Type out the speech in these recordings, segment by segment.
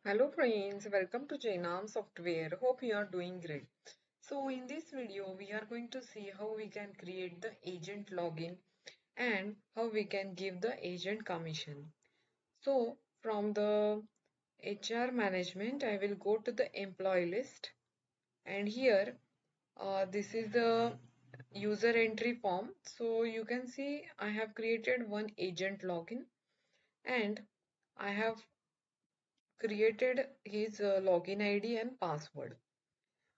Hello friends, welcome to Jainam Software. Hope you are doing great. So in this video, we are going to see how we can create the agent login and how we can give the agent commission. So from the HR management, I will go to the employee list, and here this is the user entry form. So you can see I have created one agent login, and I have created his login ID and password,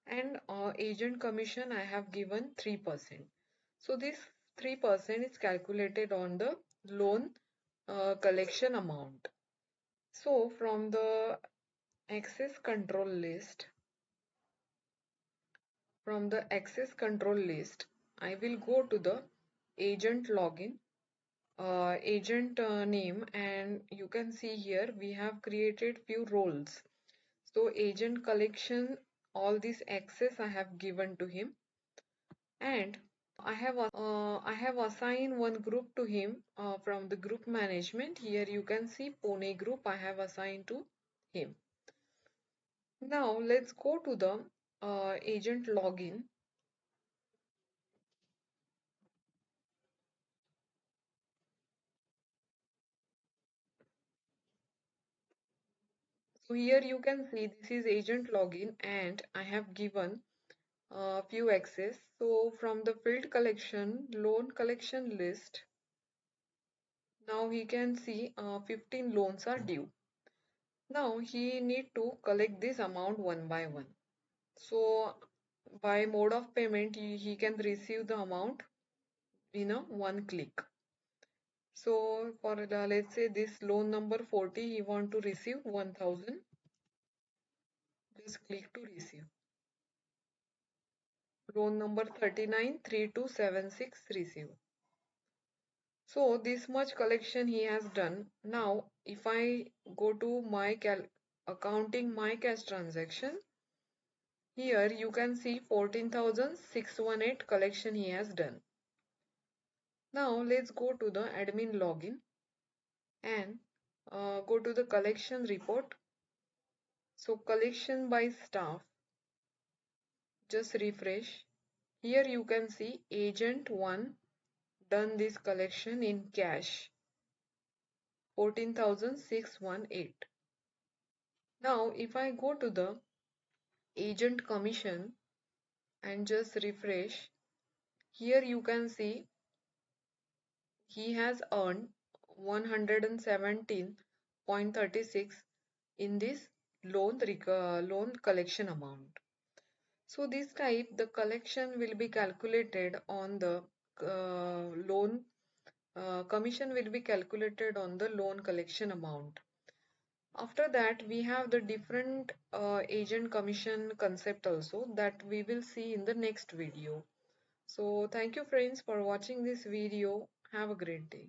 and agent commission I have given 3%. So this 3% is calculated on the loan collection amount. So from the access control list, I will go to the agent login, agent name, and you can see here we have created few roles. So agent collection, all this access I have given to him, and I have assigned one group to him from the group management. Here you can see Pune group I have assigned to him. Now let's go to the agent login. So here you can see this is agent login, and I have given few access. So from the field collection, loan collection list, now he can see 15 loans are due. Now he need to collect this amount one by one. So by mode of payment, he can receive the amount in a one click. So for let's say this loan number 40, he want to receive 1000. Just click to receive. Loan number 39, 3276 receive. So this much collection he has done. Now if I go to my accounting my cash transaction, here you can see 14,618 collection he has done. Now let's go to the admin login and go to the collection report. So collection by staff, just refresh. Here you can see agent 1 done this collection in cash 14,618. Now if I go to the agent commission and just refresh, here you can see he has earned 117.36 in this loan collection amount. So this type the collection will be calculated on the loan commission will be calculated on the loan collection amount. After that we have the different agent commission concept also that we will see in the next video. So thank you friends for watching this video. Have a great day.